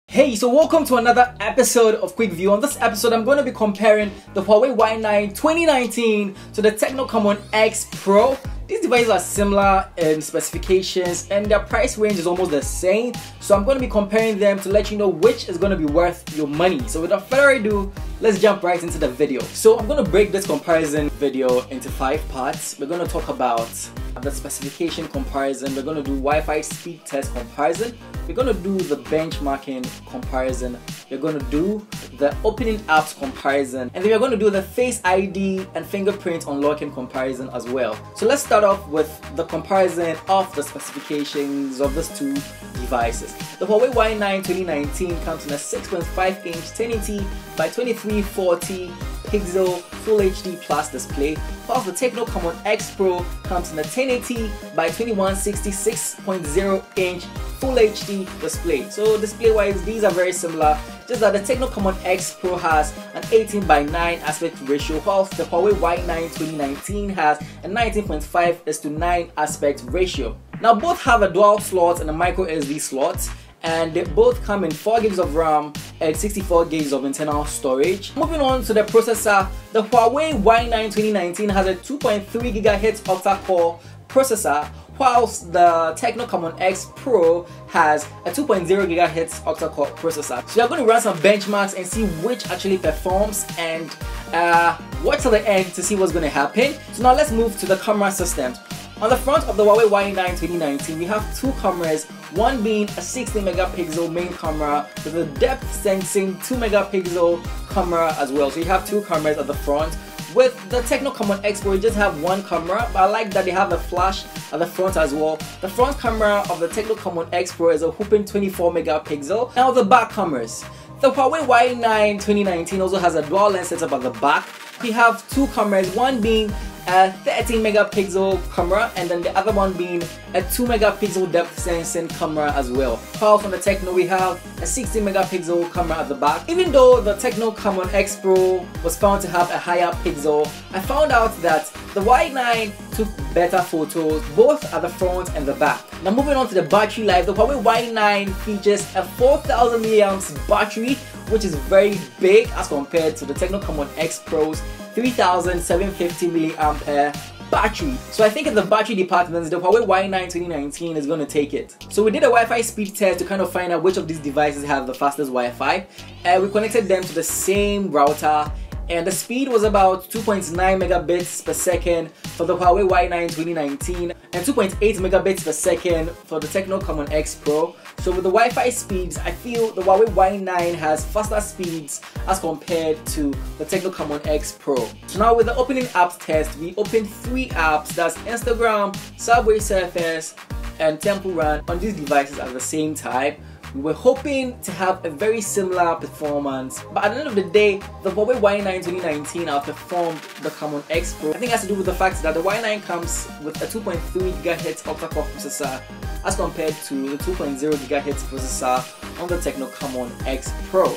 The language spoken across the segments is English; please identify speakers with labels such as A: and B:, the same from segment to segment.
A: Hey, so welcome to another episode of Quick View. On this episode, I'm going to be comparing the Huawei Y9 2019 to the Tecno Camon X Pro. These devices are similar in specifications and their price range is almost the same. So I'm going to be comparing them to let you know which is going to be worth your money. So without further ado, let's jump right into the video. So I'm going to break this comparison video into 5 parts. We're going to talk about the specification comparison. We're going to do Wi-Fi speed test comparison. We're going to do the benchmarking comparison. We're going to do the opening apps comparison. And then we're going to do the Face ID and fingerprint unlocking comparison as well. So let's start off with the comparison of the specifications of these two devices. The Huawei Y9 2019 comes in a 6.5 inch 1080 by 2340 pixel Full HD Plus display, whilst the Tecno Camon X Pro comes in a 1080 by 2160 6.0 inch Full HD display. So display wise, these are very similar, just that the Tecno Camon X Pro has an 18:9 aspect ratio, whilst the Huawei Y9 2019 has a 19.5:9 aspect ratio. Now both have a dual slot and a micro SD slot, and they both come in 4 GB of RAM and 64 GB of internal storage. Moving on to the processor, the Huawei Y9 2019 has a 2.3 GHz octa-core processor, whilst the Tecno Camon X Pro has a 2.0 GHz octa-core processor. So you're going to run some benchmarks and see which actually performs and watch till the end to see what's going to happen. So now let's move to the camera systems. On the front of the Huawei Y9 2019, we have 2 cameras, one being a 16 megapixel main camera with a depth sensing 2 megapixel camera as well. So you have 2 cameras at the front. With the Tecno Camon X Pro, you just have 1 camera, but I like that they have a flash at the front as well. The front camera of the Tecno Camon X Pro is a whopping 24 megapixel. Now the back cameras. The Huawei Y9 2019 also has a dual lens setup at the back. We have 2 cameras, one being a 13 megapixel camera and then the other one being a 2 megapixel depth sensing camera as well. While from the Tecno we have a 16 megapixel camera at the back. Even though the Tecno Camon X Pro was found to have a higher pixel, I found out that the Y9 took better photos both at the front and the back. Now moving on to the battery life, the Huawei Y9 features a 4000 mAh battery, which is very big as compared to the Tecno Camon X Pro's 3750 mAh battery. So I think in the battery department, the Huawei Y9 2019 is going to take it. So we did a Wi-Fi speed test to kind of find out which of these devices have the fastest Wi-Fi. We connected them to the same router, and the speed was about 2.9 megabits per second for the Huawei Y9 2019 and 2.8 megabits per second for the Tecno Camon X Pro. So with the Wi-Fi speeds, I feel the Huawei Y9 has faster speeds as compared to the Tecno Camon X Pro. So now with the opening apps test, we opened 3 apps, that's Instagram, Subway Surfers, and Temple Run on these devices at the same time. We were hoping to have a very similar performance, but at the end of the day, the Huawei Y9 2019 outperformed the Camon X Pro. I think it has to do with the fact that the Y9 comes with a 2.3 GHz octa-core processor as compared to the 2.0 GHz processor on the Tecno Camon X Pro.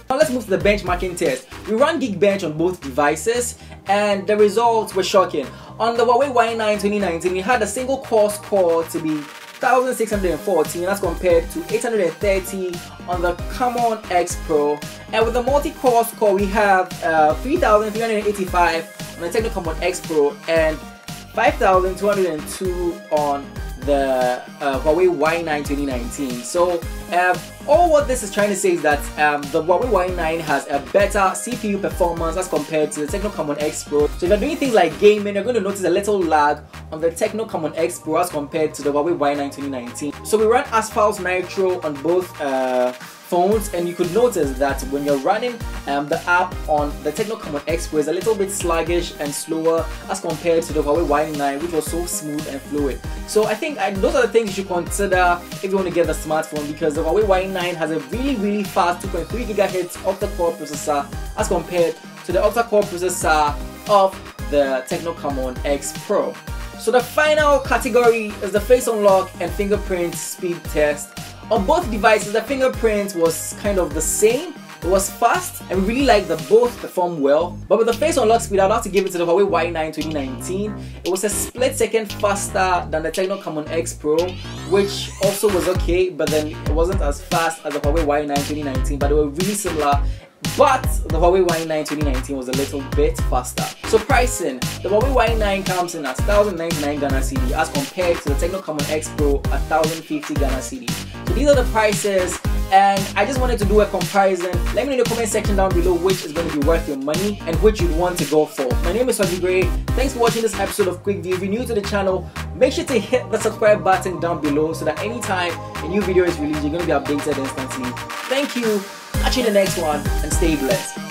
A: Now let's move to the benchmarking test. We ran Geekbench on both devices and the results were shocking. On the Huawei Y9 2019, we had a single core score to be 1614 as compared to 830 on the Camon X Pro. And with the multi-core score, we have 3385 on the Tecno Camon X Pro and 5202 on the Huawei Y9 2019. So all what this is trying to say is that the Huawei Y9 has a better CPU performance as compared to the Tecno Camon X Pro. So if you're doing things like gaming, you're going to notice a little lag on the Tecno Camon X Pro as compared to the Huawei Y9 2019. So we ran Asphalt Nitro on both phones, and you could notice that when you're running the app on the Tecno Camon X Pro is a little bit sluggish and slower as compared to the Huawei Y9, which was so smooth and fluid. So I think those are the things you should consider if you want to get the smartphone, because the Huawei Y9 has a really fast 2.3 GHz octa-core processor as compared to the octa-core processor of the Tecno Camon X Pro. So the final category is the face unlock and fingerprint speed test. On both devices, the fingerprint was kind of the same. It was fast, and we really like that both performed well. But with the face unlock speed, I'd have to give it to the Huawei Y9 2019. It was a split second faster than the Tecno Camon X Pro, which also was okay, but then it wasn't as fast as the Huawei Y9 2019, but they were really similar. But the Huawei Y9 2019 was a little bit faster. So pricing, the Huawei Y9 comes in at 1,099 Ghana cedi as compared to the Tecno Camon X Pro at 1,050 Ghana cedi. So these are the prices, and I just wanted to do a comparison. Let me know in the comment section down below which is going to be worth your money and which you'd want to go for. My name is Swaggy Gray. Thanks for watching this episode of Quick View. If you're new to the channel, make sure to hit the subscribe button down below so that anytime a new video is released, you're going to be updated instantly. Thank you. Catch you in the next one, and stay blessed.